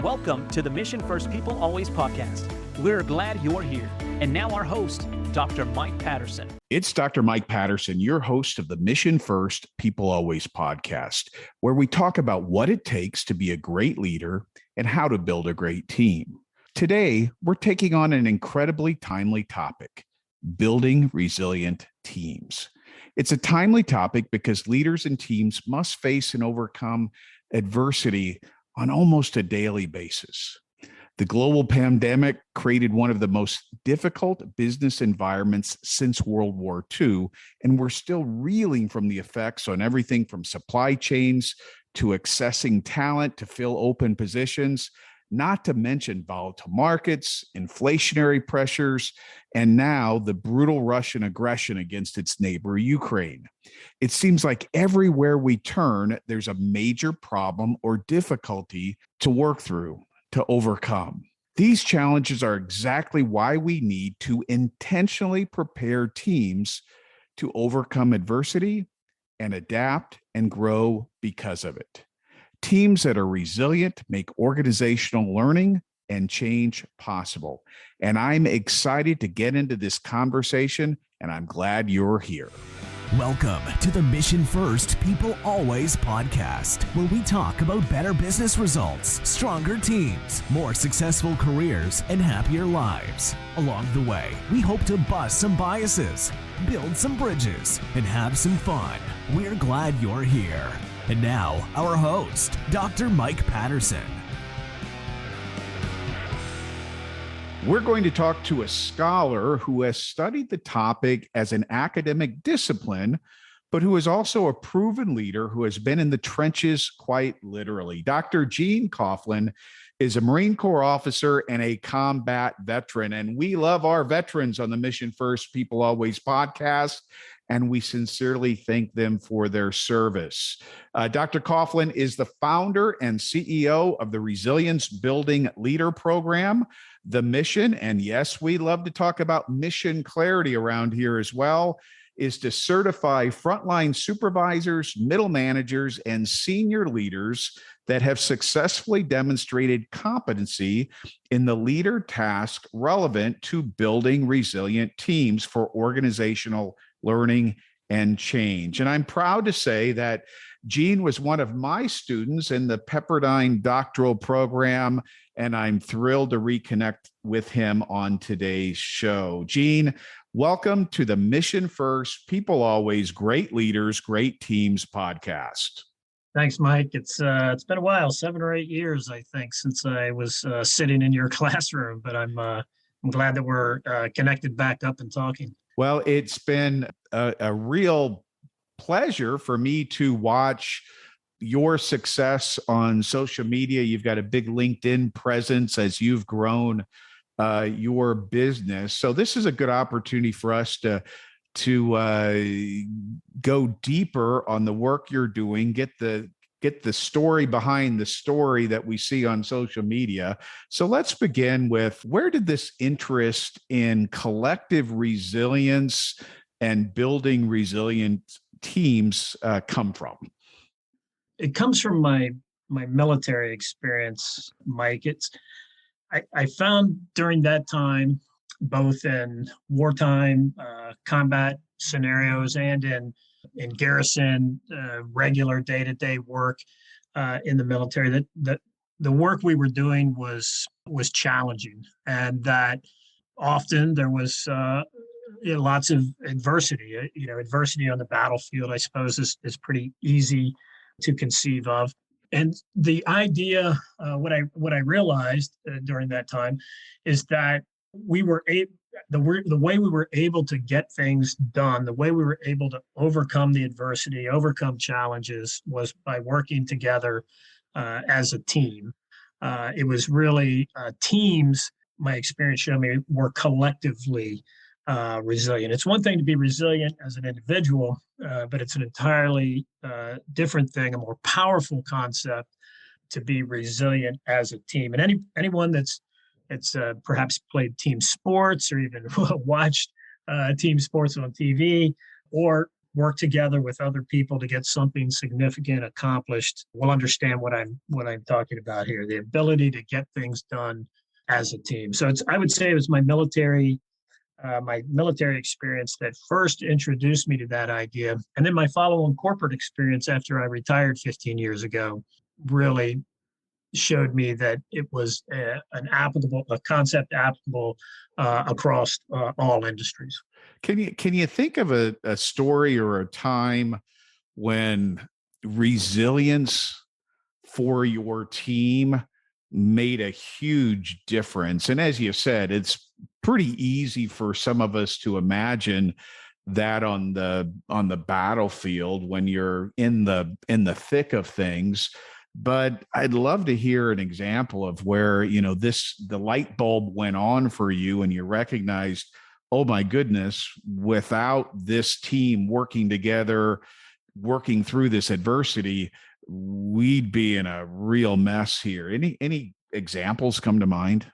Welcome to the Mission First People Always podcast. We're glad you're here. And now our host, Dr. Mike Patterson. It's Dr. Mike Patterson, your host of the Mission First People Always podcast, where we talk about what it takes to be a great leader and how to build a great team. Today, we're taking on an incredibly timely topic, building resilient teams. It's a timely topic because leaders and teams must face and overcome adversity on almost a daily basis. The global pandemic created one of the most difficult business environments since World War II, and we're still reeling from the effects on everything from supply chains to accessing talent to fill open positions, not to mention volatile markets, inflationary pressures, and now the brutal Russian aggression against its neighbor, Ukraine. It seems like everywhere we turn, there's a major problem or difficulty to work through, to overcome. These challenges are exactly why we need to intentionally prepare teams to overcome adversity and adapt and grow because of it. Teams that are resilient make organizational learning and change possible. And I'm excited to get into this conversation, and I'm glad you're here. Welcome to the Mission First People Always podcast, where we talk about better business results, stronger teams, more successful careers, and happier lives. Along the way, we hope to bust some biases, build some bridges, and have some fun. We're glad you're here. And now, our host, Dr. Mike Patterson. We're going to talk to a scholar who has studied the topic as an academic discipline, but who is also a proven leader who has been in the trenches quite literally. Dr. Gene Coughlin is a Marine Corps officer and a combat veteran, and we love our veterans on the Mission First People Always podcast, and we sincerely thank them for their service. Dr. Coughlin is the founder and CEO of the Resilience Building Leader Program, the mission, and yes, we love to talk about mission clarity around here as well, is to certify frontline supervisors, middle managers, and senior leaders that have successfully demonstrated competency in the leader task relevant to building resilient teams for organizational learning and change. And I'm proud to say that Gene was one of my students in the Pepperdine doctoral program, and I'm thrilled to reconnect with him on today's show. Gene, welcome to the Mission First People Always Great Leaders, Great Teams podcast. Thanks, Mike. It's been a while, 7 or 8 years, I think, since I was sitting in your classroom, but I'm glad that we're connected back up and talking. Well, it's been a real pleasure for me to watch your success on social media. You've got a big LinkedIn presence as you've grown your business. So this is a good opportunity for us to go deeper on the work you're doing, get the story behind the story that we see on social media. So let's begin with, where did this interest in collective resilience and building resilient teams come from? It comes from my military experience, Mike. I found during that time, both in wartime combat scenarios and in garrison, regular day-to-day work in the military, that the work we were doing was challenging, and that often there was lots of adversity. Adversity on the battlefield, I suppose, is pretty easy to conceive of. And the idea, what I realized during that time, is that the way we were able to get things done, the way we were able to overcome the adversity, overcome challenges, was by working together as a team. It was really teams, my experience showed me, were collectively resilient. It's one thing to be resilient as an individual, but it's an entirely different thing, a more powerful concept to be resilient as a team. And anyone that's perhaps played team sports or even watched team sports on TV, or work together with other people to get something significant accomplished will understand what I'm talking about here. The ability to get things done as a team. So I would say it was my military experience that first introduced me to that idea. And then my follow-on corporate experience after I retired 15 years ago really showed me that it was a concept applicable across all industries. Can you think of a story or a time when resilience for your team made a huge difference? And as you said, it's pretty easy for some of us to imagine that on the battlefield when you're in the thick of things. But I'd love to hear an example of where, the light bulb went on for you and you recognized, oh my goodness, without this team working together, working through this adversity, we'd be in a real mess here. Any examples come to mind?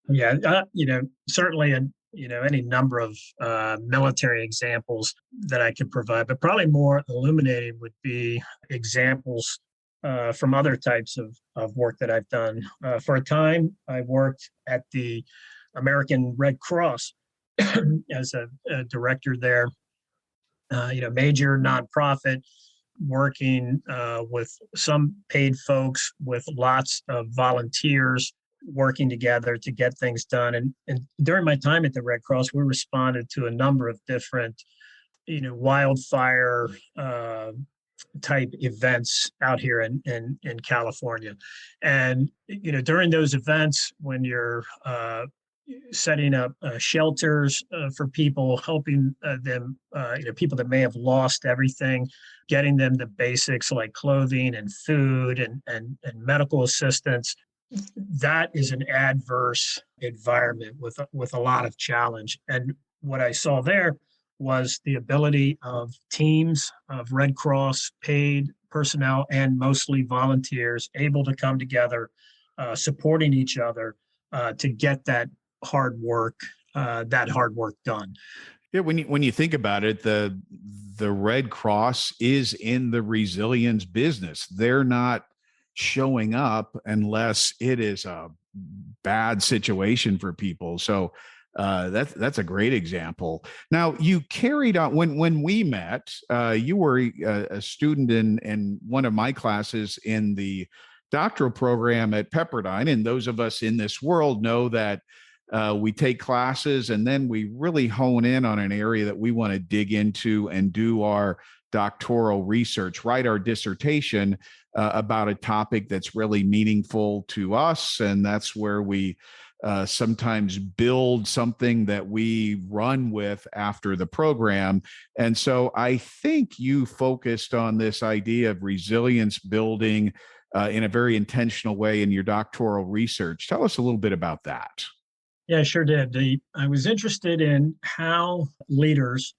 Yeah, certainly, any number of military examples that I could provide, but probably more illuminating would be examples from other types of work that I've done. For a time, I worked at the American Red Cross as a director there, major nonprofit, working with some paid folks, with lots of volunteers working together to get things done. And during my time at the Red Cross, we responded to a number of different, wildfire type events out here in California. And, during those events, when you're setting up shelters for people, helping them, people that may have lost everything, getting them the basics like clothing and food and medical assistance. That is an adverse environment with a lot of challenge. And what I saw there was the ability of teams of Red Cross paid personnel and mostly volunteers able to come together, supporting each other to get that hard work done. Yeah, when you think about it, the Red Cross is in the resilience business. They're not showing up unless it is a bad situation for people. So that's a great example. Now, you carried on when we met. You were a student in one of my classes in the doctoral program at Pepperdine, and those of us in this world know that we take classes and then we really hone in on an area that we want to dig into and do our doctoral research, write our dissertation about a topic that's really meaningful to us. And that's where we sometimes build something that we run with after the program. And so I think you focused on this idea of resilience building in a very intentional way in your doctoral research. Tell us a little bit about that. Yeah, I sure did. I was interested in how leaders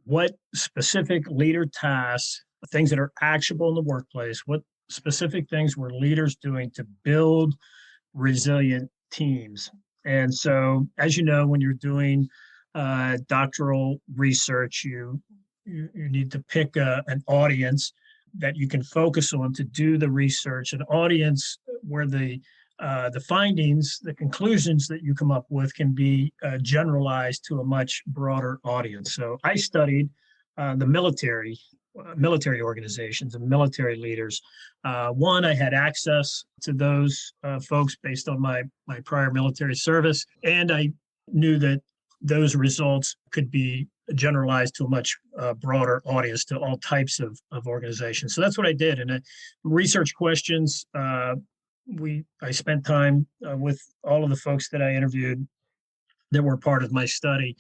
what specific leader tasks, things that are actionable in the workplace, what specific things were leaders doing to build resilient teams. And so, as you know, when you're doing doctoral research, you need to pick an audience that you can focus on to do the research, an audience where the findings, the conclusions that you come up with can be generalized to a much broader audience. So I studied the military organizations and military leaders. One, I had access to those folks based on my prior military service, and I knew that those results could be generalized to a much broader audience, to all types of organizations. So that's what I did. And research questions, I spent time with all of the folks that I interviewed that were part of my study,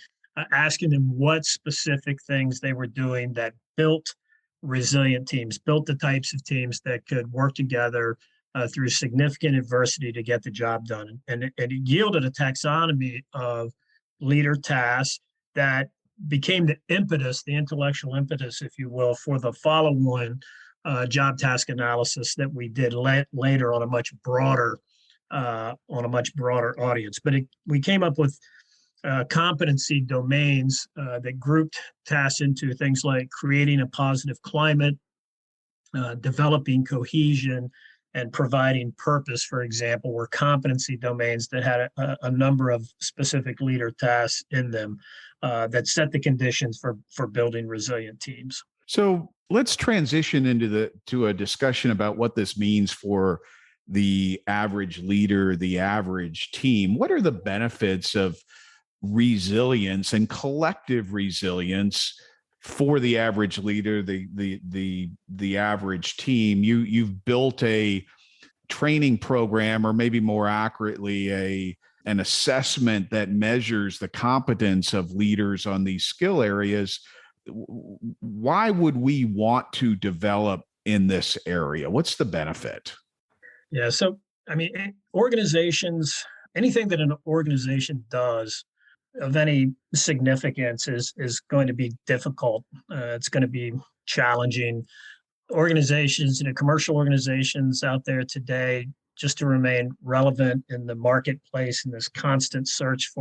asking them what specific things they were doing that built resilient teams, built the types of teams that could work together through significant adversity to get the job done. And it yielded a taxonomy of leader tasks that became the impetus, the intellectual impetus, if you will, for the follow-on job task analysis that we did later on a much broader audience. But we came up with competency domains that grouped tasks into things like creating a positive climate, developing cohesion, and providing purpose, for example, were competency domains that had a number of specific leader tasks in them that set the conditions for building resilient teams. So let's transition to a discussion about what this means for the average leader, the average team. What are the benefits of resilience and collective resilience for the average leader, the average team? You've built a training program, or maybe more accurately, an assessment that measures the competence of leaders on these skill areas. Why would we want to develop in this area? What's the benefit? Yeah, so I mean, organizations, anything that an organization does of any significance is going to be difficult. It's going to be challenging. Organizations, commercial organizations out there today, just to remain relevant in the marketplace in this constant search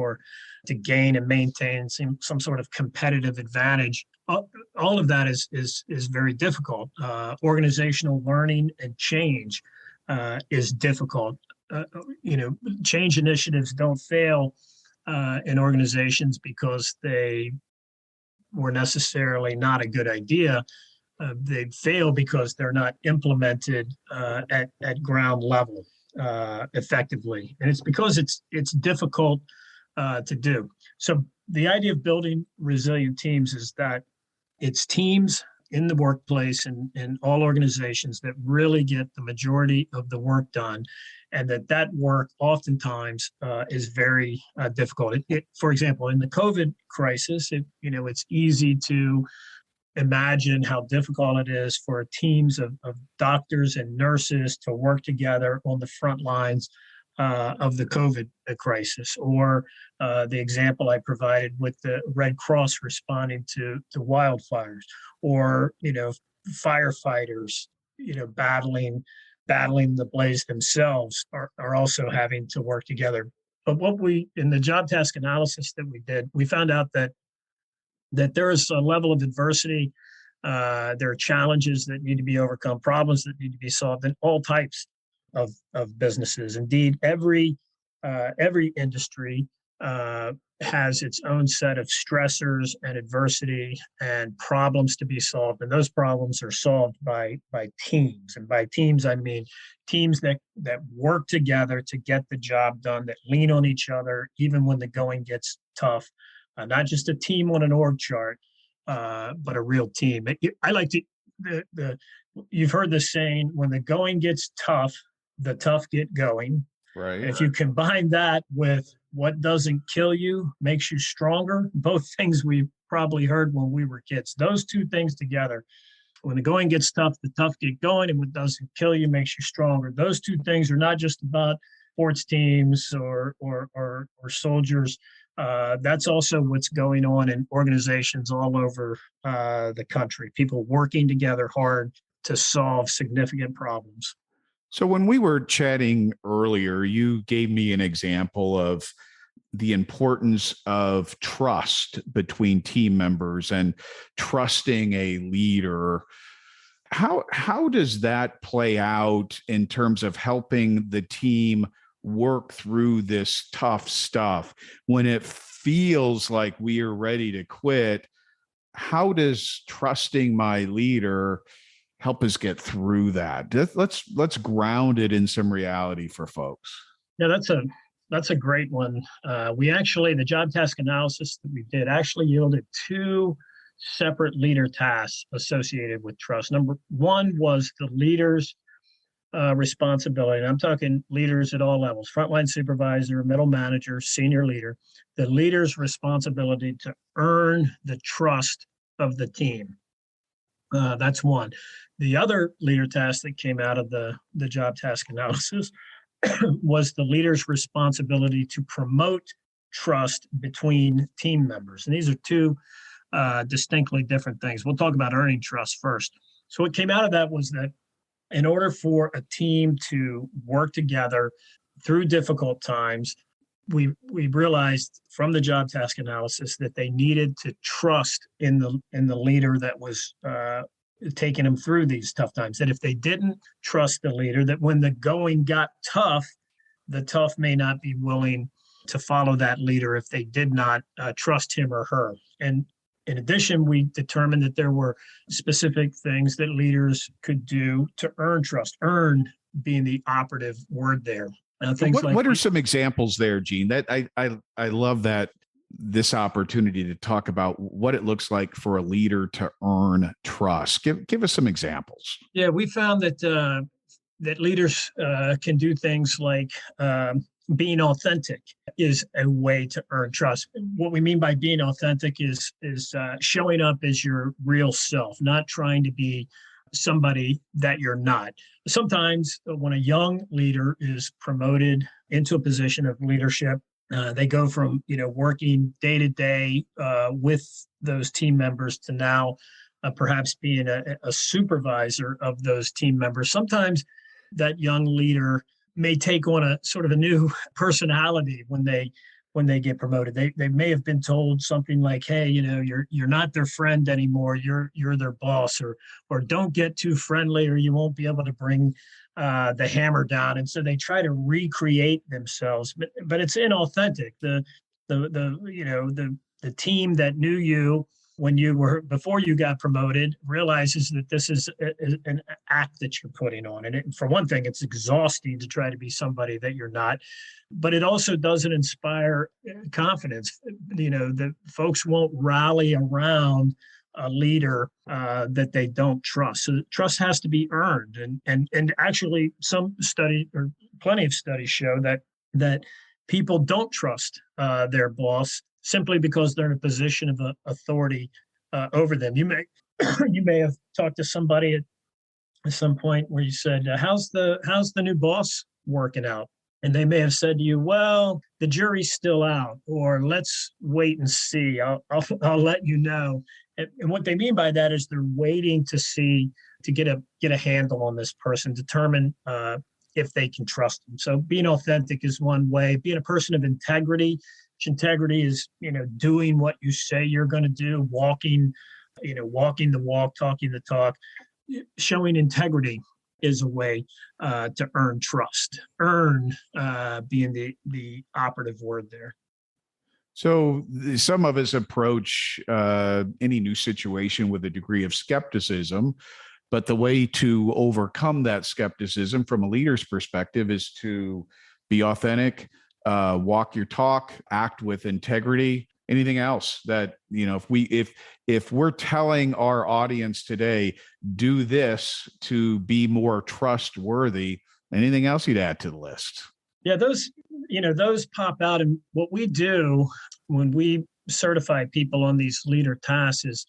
to gain and maintain some sort of competitive advantage. All of that is very difficult. Organizational learning and change is difficult. Change initiatives don't fail in organizations because they were necessarily not a good idea. They fail because they're not implemented at ground level effectively, and it's because it's difficult to do. So the idea of building resilient teams is that it's teams in the workplace and in all organizations that really get the majority of the work done, and that work oftentimes is very difficult. For example, in the COVID crisis, it's easy to imagine how difficult it is for teams of doctors and nurses to work together on the front lines of the COVID crisis, or the example I provided with the Red Cross responding to wildfires, or firefighters battling the blaze themselves are also having to work together. But in the job task analysis that we did, we found out that there is a level of adversity. There are challenges that need to be overcome, problems that need to be solved in all types of businesses. Indeed, every industry has its own set of stressors and adversity and problems to be solved, and those problems are solved by teams. And by teams, I mean teams that work together to get the job done, that lean on each other even when the going gets tough. Not just a team on an org chart, but a real team. I like to you've heard the saying, when the going gets tough, the tough get going. Right. And if you combine that with what doesn't kill you makes you stronger, both things we probably heard when we were kids. Those two things together, when the going gets tough, the tough get going, and what doesn't kill you makes you stronger. Those two things are not just about sports teams or soldiers. That's also what's going on in organizations all over the country. People working together hard to solve significant problems. So when we were chatting earlier, you gave me an example of the importance of trust between team members and trusting a leader. How does that play out in terms of helping the team work through this tough stuff when it feels like we are ready to quit? How does trusting my leader help us get through that? Let's ground it in some reality for folks. Yeah, that's a great one. The job task analysis that we did actually yielded two separate leader tasks associated with trust. Number one was the leader's responsibility. And I'm talking leaders at all levels: frontline supervisor, middle manager, senior leader. The leader's responsibility to earn the trust of the team. That's one. The other leader task that came out of the job task analysis was the leader's responsibility to promote trust between team members. And these are two distinctly different things. We'll talk about earning trust first. So what came out of that was that in order for a team to work together through difficult times, we realized from the job task analysis that they needed to trust in the leader that was taking them through these tough times. That if they didn't trust the leader, that when the going got tough, the tough may not be willing to follow that leader if they did not trust him or her. And in addition, we determined that there were specific things that leaders could do to earn trust, earn being the operative word there. What are some examples there, Gene? That I love that this opportunity to talk about what it looks like for a leader to earn trust. Give us some examples. Yeah, we found that that leaders can do things like being authentic is a way to earn trust. What we mean by being authentic is showing up as your real self, not trying to be somebody that you're not. Sometimes when a young leader is promoted into a position of leadership, they go from working day to day with those team members to now perhaps being a supervisor of those team members. Sometimes that young leader may take on a sort of a new personality when they get promoted. They may have been told something like, "Hey, you're not their friend anymore. You're their boss," or "Don't get too friendly, or you won't be able to bring the hammer down." And so they try to recreate themselves, but it's inauthentic. The team that knew you when you were before you got promoted realizes that this is an act that you're putting on. And for one thing, it's exhausting to try to be somebody that you're not, but it also doesn't inspire confidence. The folks won't rally around a leader that they don't trust. So trust has to be earned. And actually some study or plenty of studies show that people don't trust their boss simply because they're in a position of authority over them. You may have talked to somebody at some point where you said, how's the new boss working out? And they may have said to you, "Well, the jury's still out," or "Let's wait and see. I'll let you know." And what they mean by that is they're waiting to get a handle on this person, determine if they can trust them. So being authentic is one way. Being a person of integrity. Integrity is, doing what you say you're going to do, walking the walk, talking the talk. Showing integrity is a way to earn trust. Earn being the operative word there. So some of us approach any new situation with a degree of skepticism, but the way to overcome that skepticism from a leader's perspective is to be authentic, walk your talk, act with integrity. Anything else that, if we're telling our audience today, do this to be more trustworthy, anything else you'd add to the list? Yeah, those pop out. And what we do when we certify people on these leader tasks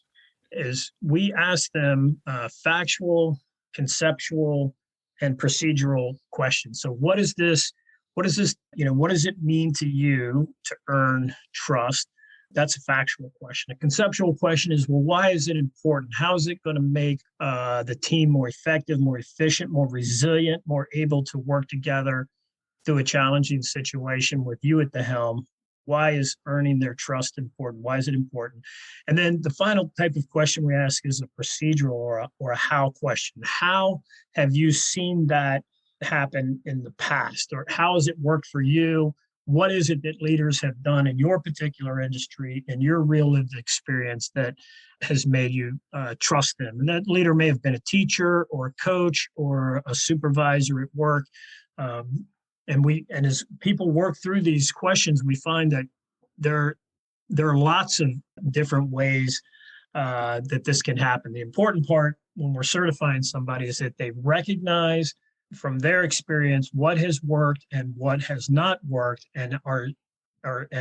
is we ask them factual, conceptual, and procedural questions. So what is this? What does it mean to you to earn trust? That's a factual question. A conceptual question is, well, why is it important? How is it going to make the team more effective, more efficient, more resilient, more able to work together through a challenging situation with you at the helm? Why is earning their trust important? Why is it important? And then the final type of question we ask is a procedural or a how question. How have you seen that happen in the past, or how has it worked for you? What is it that leaders have done in your particular industry and your real lived experience that has made you trust them? And that leader may have been a teacher or a coach or a supervisor at work. And as people work through these questions, we find that there are lots of different ways that this can happen. The important part when we're certifying somebody is that they recognize from their experience what has worked and what has not worked, and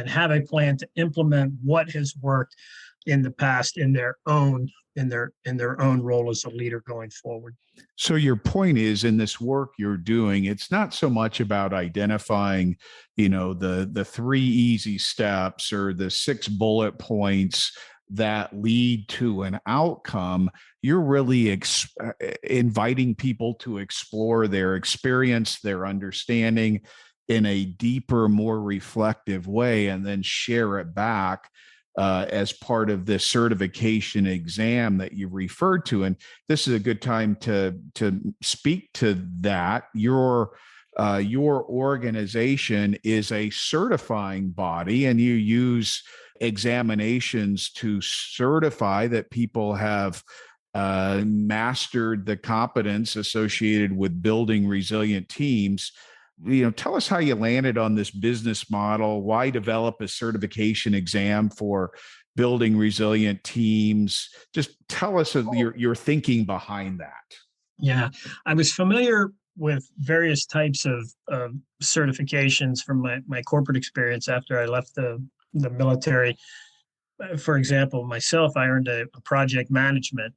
have a plan to implement what has worked in the past in their own role as a leader going forward. So your point is, in this work you're doing, it's not so much about identifying, the 3 easy steps or the 6 bullet points that lead to an outcome. You're really inviting people to explore their experience, their understanding, in a deeper, more reflective way, and then share it back as part of this certification exam that you referred to. And this is a good time to speak to that. Your organization is a certifying body, and you use examinations to certify that people have mastered the competence associated with building resilient teams. Tell us how you landed on this business model. Why develop a certification exam for building resilient teams? Just tell us your thinking behind that. Yeah, I was familiar with various types of certifications from my corporate experience after I left the military. For example, myself, I earned a project management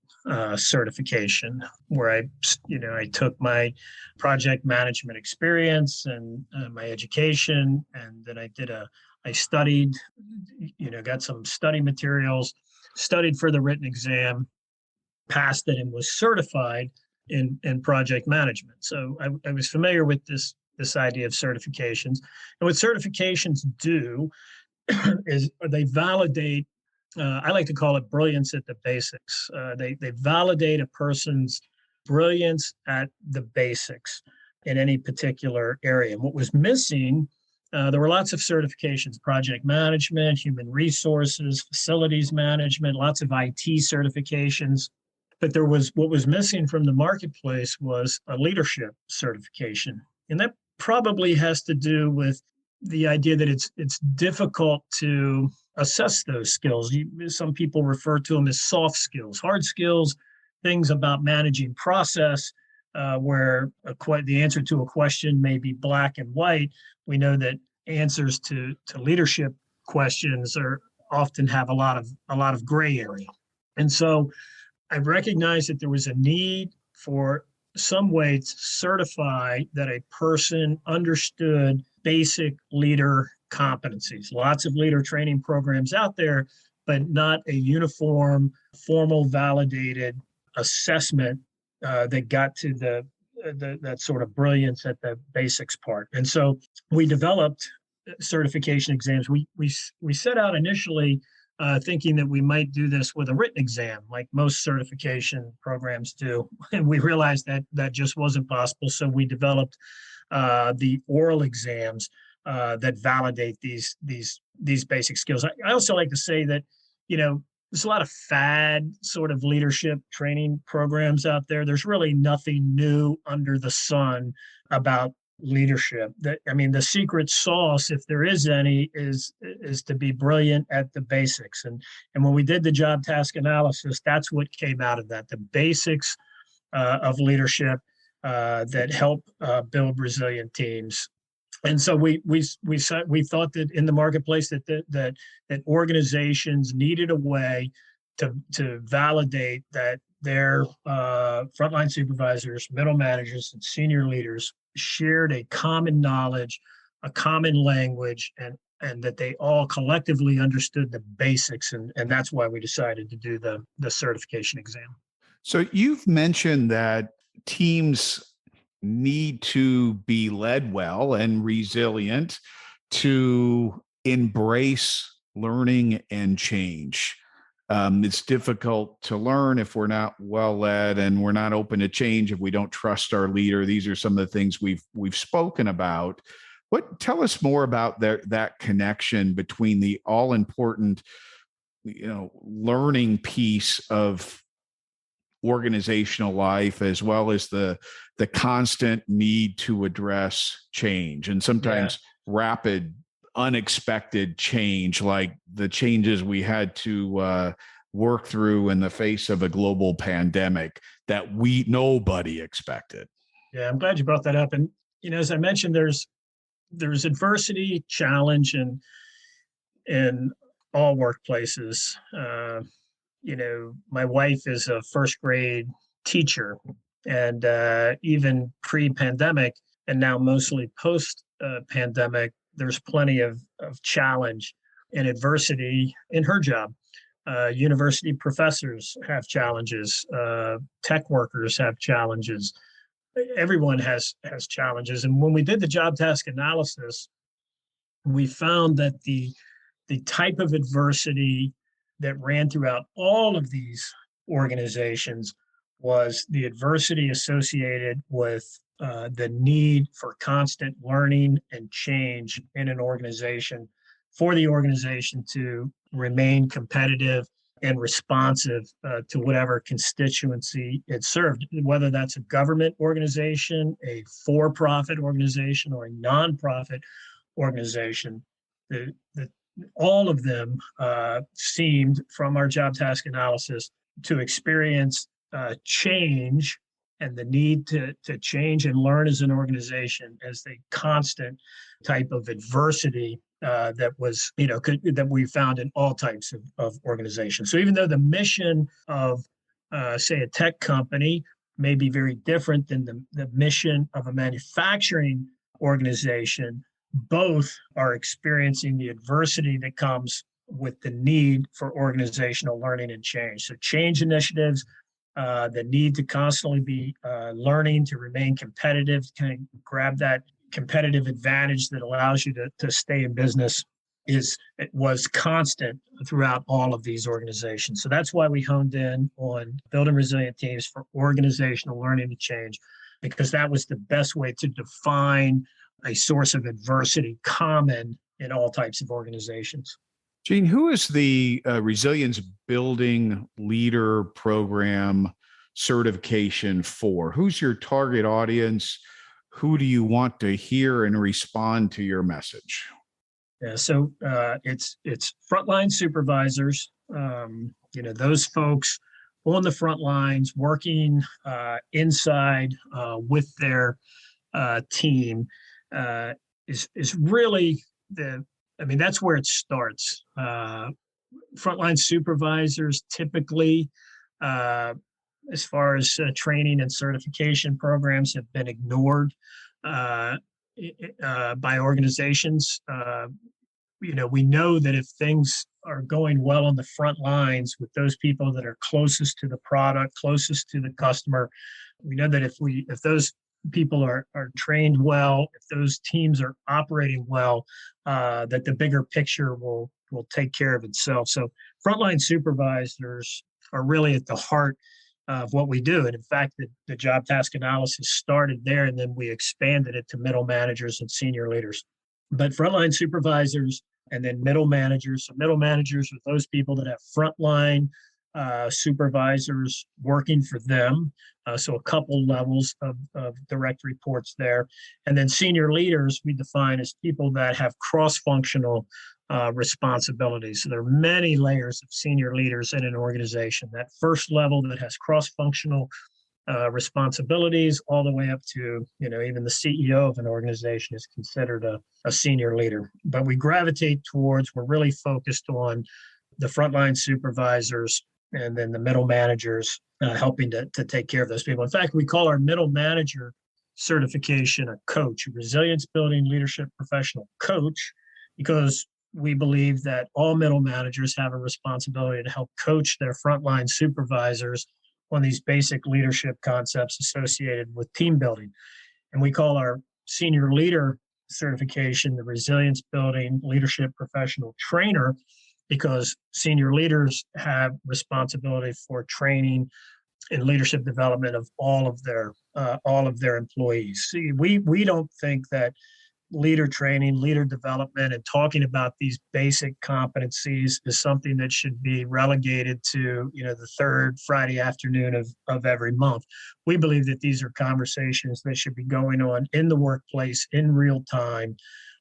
certification where I took my project management experience and my education, and then I studied, got some study materials, studied for the written exam, passed it, and was certified in project management. So I was familiar with this idea of certifications. And what certifications do is they validate, I like to call it brilliance at the basics. They validate a person's brilliance at the basics in any particular area. And what was missing, there were lots of certifications: project management, human resources, facilities management, lots of IT certifications. But what was missing from the marketplace was a leadership certification. And that probably has to do with the idea that it's difficult to assess those skills. Some people refer to them as soft skills, hard skills, things about managing process, where the answer to a question may be black and white. We know that answers to leadership questions often have a lot of gray area. And so I recognized that there was a need for some way to certify that a person understood basic leader competencies. Lots of leader training programs out there, but not a uniform, formal, validated assessment that got to that sort of brilliance at the basics part. And so we developed certification exams. We set out initially thinking that we might do this with a written exam, like most certification programs do. And we realized that just wasn't possible. So we developed the oral exams that validate these basic skills. I also like to say that, there's a lot of fad sort of leadership training programs out there. There's really nothing new under the sun about leadership. The secret sauce, if there is any, is to be brilliant at the basics. And when we did the job task analysis, that's what came out of that: the basics of leadership that help build resilient teams. And so we thought that in the marketplace that organizations needed a way to validate that their frontline supervisors, middle managers, and senior leaders shared a common knowledge, a common language, and that they all collectively understood the basics. And that's why we decided to do the certification exam. So you've mentioned that teams need to be led well and resilient to embrace learning and change. It's difficult to learn if we're not well led, and we're not open to change if we don't trust our leader. These are some of the things we've spoken about. Tell us more about that connection between the all important, learning piece of organizational life, as well as the constant need to address change, and sometimes rapid, unexpected change, like the changes we had to work through in the face of a global pandemic that nobody expected. Yeah, I'm glad you brought that up. And as I mentioned, there's adversity, challenge in all workplaces. My wife is a first grade teacher, and even pre-pandemic, and now mostly post-pandemic, there's plenty of challenge and adversity in her job. University professors have challenges. Tech workers have challenges. everyone has challenges. And when we did the job task analysis, we found that the type of adversity that ran throughout all of these organizations was the adversity associated with the need for constant learning and change in an organization for the organization to remain competitive and responsive to whatever constituency it served, whether that's a government organization, a for-profit organization, or a nonprofit organization. All of them seemed, from our job task analysis, to experience change and the need to change and learn as an organization as the constant type of adversity that was, that we found in all types of organizations. So even though the mission of, say, a tech company may be very different than the mission of a manufacturing organization, both are experiencing the adversity that comes with the need for organizational learning and change. So change initiatives, the need to constantly be learning to remain competitive, to kind of grab that competitive advantage that allows you to stay in business it was constant throughout all of these organizations. So that's why we honed in on building resilient teams for organizational learning and change, because that was the best way to define a source of adversity common in all types of organizations. Gene, who is the Resilience Building Leader Program certification for? Who's your target audience? Who do you want to hear and respond to your message? Yeah, so it's frontline supervisors, those folks on the front lines working inside with their team is really that's where it starts. Frontline supervisors typically, as far as training and certification programs, have been ignored by organizations. We know that if things are going well on the front lines with those people that are closest to the product, closest to the customer, we know that if those people are trained well, if those teams are operating well, that the bigger picture will take care of itself. So frontline supervisors are really at the heart of what we do. And in fact, the job task analysis started there, and then we expanded it to middle managers and senior leaders. But frontline supervisors and then middle managers. So middle managers are those people that have frontline supervisors working for them. So a couple levels of direct reports there. And then senior leaders we define as people that have cross-functional responsibilities. So there are many layers of senior leaders in an organization. That first level that has cross-functional responsibilities all the way up to, even the CEO of an organization is considered a senior leader. But we gravitate towards, we're really focused on the frontline supervisors and then the middle managers helping to take care of those people. In fact, we call our middle manager certification a coach, a resilience building leadership professional coach, because we believe that all middle managers have a responsibility to help coach their frontline supervisors on these basic leadership concepts associated with team building. And we call our senior leader certification the resilience building leadership professional trainer, because senior leaders have responsibility for training and leadership development of all of their employees. See, we don't think that leader training, leader development, and talking about these basic competencies is something that should be relegated to, the third Friday afternoon of every month. We believe that these are conversations that should be going on in the workplace in real time,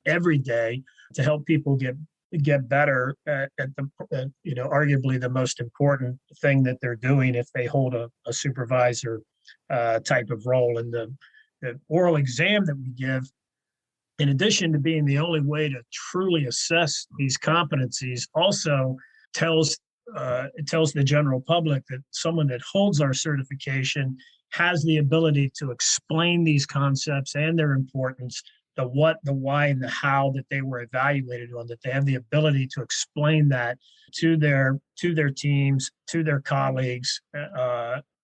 every day, to help people get better at the, arguably the most important thing that they're doing if they hold a supervisor type of role. And the oral exam that we give, in addition to being the only way to truly assess these competencies, also tells the general public that someone that holds our certification has the ability to explain these concepts and their importance, the what, the why, and the how that they were evaluated on, that they have the ability to explain that to their teams, to their colleagues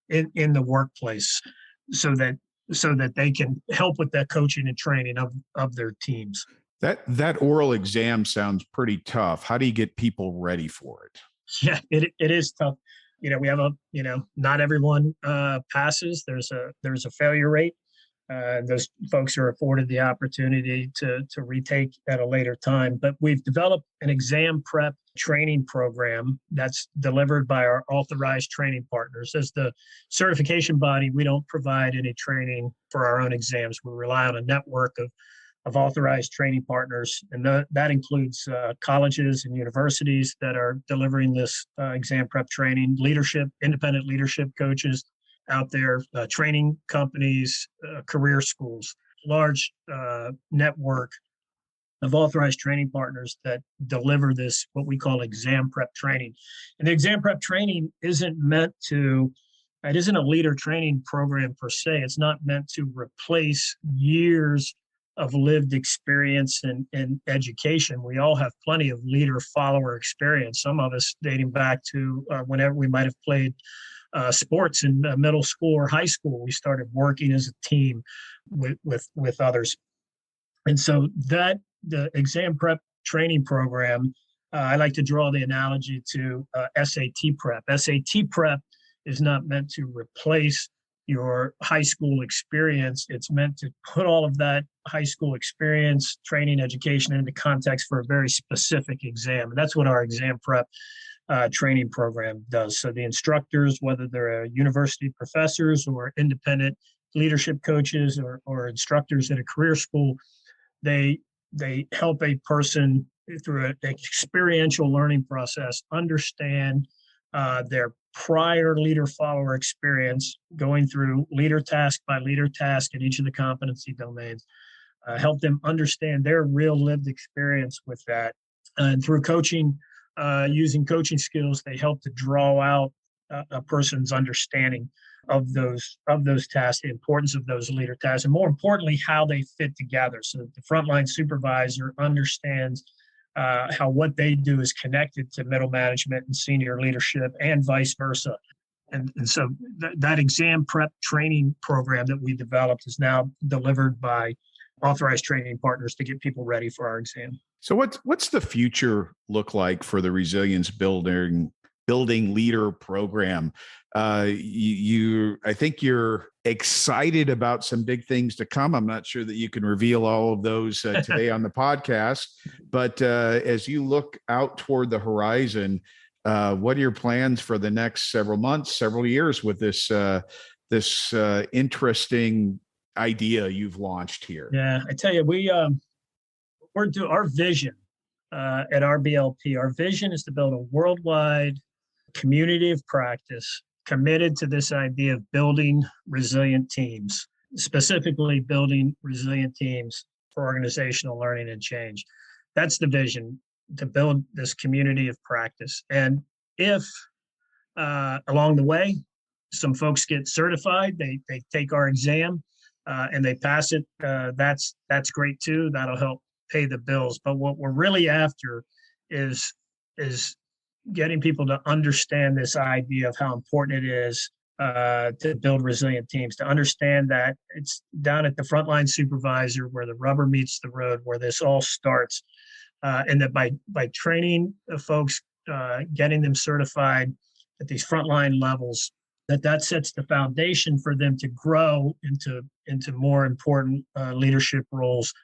in the workplace, so that so that they can help with that coaching and training of their teams. That oral exam sounds pretty tough. How do you get people ready for it? Yeah, it is tough. We have not everyone passes. There's a failure rate. Those folks are afforded the opportunity to retake at a later time. But we've developed an exam prep training program that's delivered by our authorized training partners. As the certification body, we don't provide any training for our own exams. We rely on a network of authorized training partners, and that includes colleges and universities that are delivering this exam prep training, independent leadership coaches out there, training companies, career schools, large network of authorized training partners that deliver this, what we call exam prep training. And the exam prep training it isn't a leader training program per se. It's not meant to replace years of lived experience and education. We all have plenty of leader follower experience. Some of us dating back to whenever we might have played sports in middle school or high school. We started working as a team with others. And so the exam prep training program, I like to draw the analogy to SAT prep. SAT prep is not meant to replace your high school experience. It's meant to put all of that high school experience, training, education into context for a very specific exam. And that's what our exam prep training program does. So the instructors, whether they're university professors or independent leadership coaches or instructors at a career school, they help a person through an experiential learning process understand their prior leader follower experience, going through leader task by leader task in each of the competency domains, help them understand their real lived experience with that. And through coaching, using coaching skills, they help to draw out a person's understanding of those tasks, the importance of those leader tasks, and more importantly, how they fit together so that the frontline supervisor understands how what they do is connected to middle management and senior leadership and vice versa. And so that exam prep training program that we developed is now delivered by authorized training partners to get people ready for our exam. So what's the future look like for the resilience building leader program? I think you're excited about some big things to come. I'm not sure that you can reveal all of those today on the podcast, but as you look out toward the horizon, what are your plans for the next several months, several years with this interesting idea you've launched here? Yeah, I tell you, we're doing our vision at RBLP. Our vision is to build a worldwide community of practice committed to this idea of building resilient teams, specifically building resilient teams for organizational learning and change. That's the vision, to build this community of practice. And if along the way, some folks get certified, they take our exam and they pass it, that's great too. That'll help pay the bills. But what we're really after is getting people to understand this idea of how important it is to build resilient teams, to understand that it's down at the frontline supervisor where the rubber meets the road, where this all starts, and that by training folks, getting them certified at these frontline levels, that sets the foundation for them to grow into more important leadership roles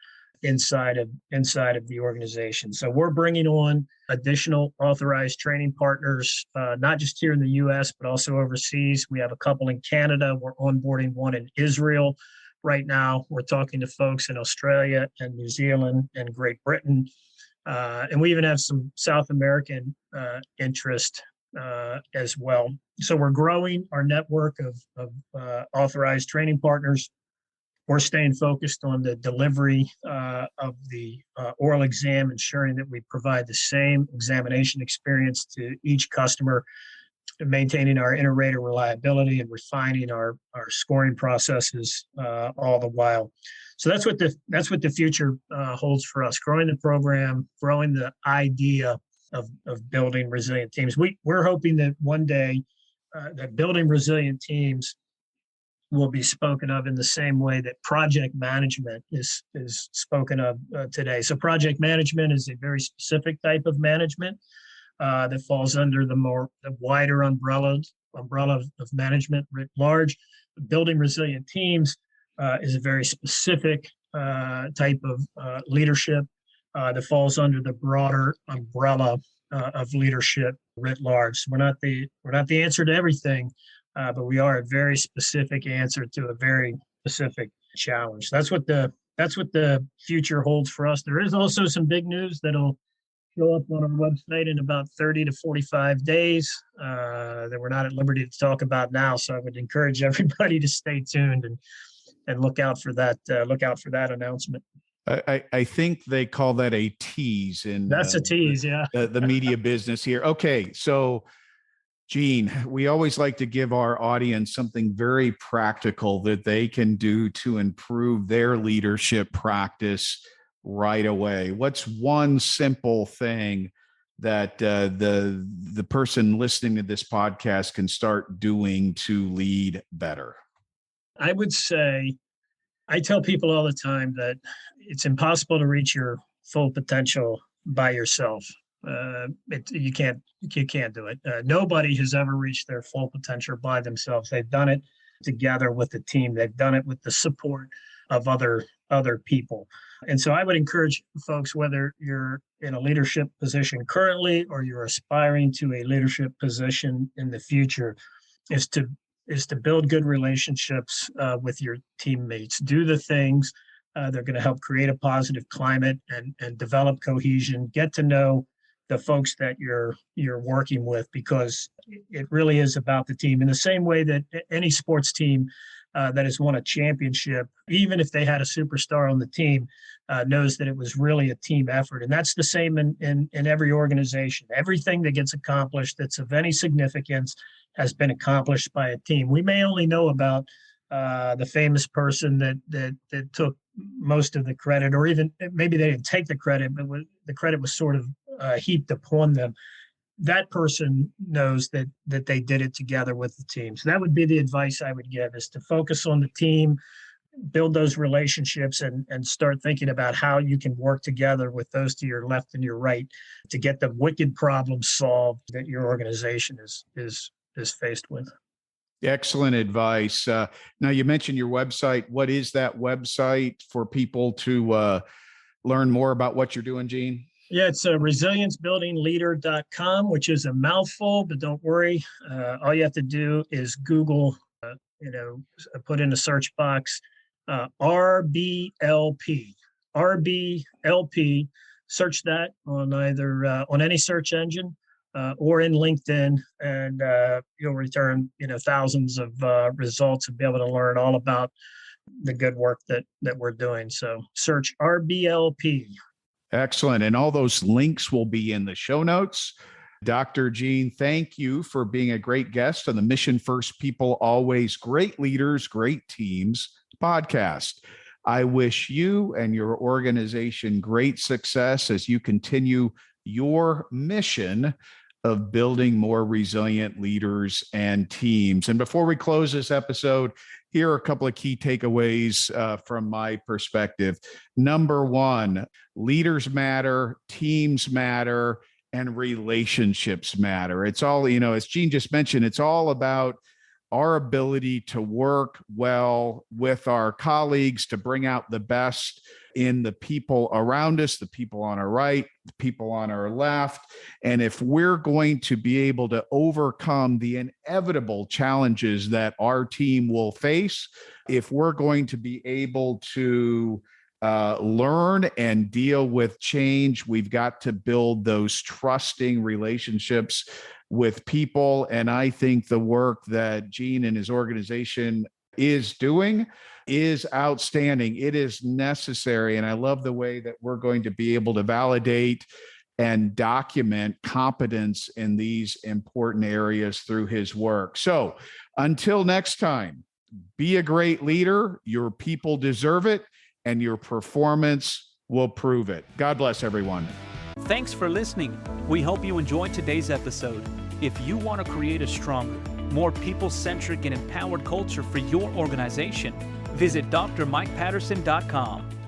inside of the organization. So we're bringing on additional authorized training partners, not just here in the U.S., but also overseas. We have a couple in Canada. We're onboarding one in Israel right now. We're talking to folks in Australia and New Zealand and Great Britain. And we even have some South American interest as well. So we're growing our network of authorized training partners. We're staying focused on the delivery of the oral exam, ensuring that we provide the same examination experience to each customer, and maintaining our inter-rater reliability and refining our scoring processes all the while. So that's what the future holds for us: growing the program, growing the idea of building resilient teams. We're hoping that one day that building resilient teams will be spoken of in the same way that project management is spoken of today. So project management is a very specific type of management that falls under the wider umbrella of management writ large. Building resilient teams is a very specific type of leadership that falls under the broader umbrella of leadership writ large. So we're not the answer to everything, but we are a very specific answer to a very specific challenge. That's what the future holds for us. There is also some big news that'll show up on our website in about 30 to 45 days that we're not at liberty to talk about now. So I would encourage everybody to stay tuned and look out for that. Look out for that announcement. I think they call that a tease in That's a tease, yeah. the media business here. Okay, so Gene, we always like to give our audience something very practical that they can do to improve their leadership practice right away. What's one simple thing that the person listening to this podcast can start doing to lead better? I would say, I tell people all the time that it's impossible to reach your full potential by yourself. You can't do it. Nobody has ever reached their full potential by themselves. They've done it together with the team. They've done it with the support of other people. And so I would encourage folks, whether you're in a leadership position currently or you're aspiring to a leadership position in the future, is to build good relationships with your teammates. Do the things they're going to help create a positive climate and develop cohesion. Get to know the folks that you're working with, because it really is about the team. In the same way that any sports team that has won a championship, even if they had a superstar on the team, knows that it was really a team effort. And that's the same in every organization. Everything that gets accomplished that's of any significance has been accomplished by a team. We may only know about the famous person that took most of the credit, or even maybe they didn't take the credit, but the credit was sort of heaped upon them. That person knows that they did it together with the team. So that would be the advice I would give, is to focus on the team, build those relationships, and start thinking about how you can work together with those to your left and your right to get the wicked problems solved that your organization is faced with. Excellent advice. Now, you mentioned your website. What is that website for people to learn more about what you're doing, Gene? Yeah, it's resiliencebuildingleader.com, which is a mouthful, but don't worry. All you have to do is Google, put in a search box, RBLP, search that on either on any search engine or in LinkedIn, and you'll return, thousands of results and be able to learn all about the good work that we're doing. So search RBLP. Excellent. And all those links will be in the show notes. Dr. Gene, thank you for being a great guest on the Mission First People Always Great Leaders, Great Teams podcast. I wish you and your organization great success as you continue your mission of building more resilient leaders and teams. And before we close this episode, here are a couple of key takeaways from my perspective. Number one, leaders matter, teams matter, and relationships matter. It's all, as Gene just mentioned, it's all about our ability to work well with our colleagues to bring out the best in the people around us, the people on our right, the people on our left. And if we're going to be able to overcome the inevitable challenges that our team will face, if we're going to be able to learn and deal with change, we've got to build those trusting relationships with people. And I think the work that Gene and his organization is doing is outstanding. It is necessary. And I love the way that we're going to be able to validate and document competence in these important areas through his work. So until next time, be a great leader. Your people deserve it, and your performance will prove it. God bless everyone. Thanks for listening. We hope you enjoyed today's episode. If you want to create a stronger, more people-centric and empowered culture for your organization, visit drmikepatterson.com.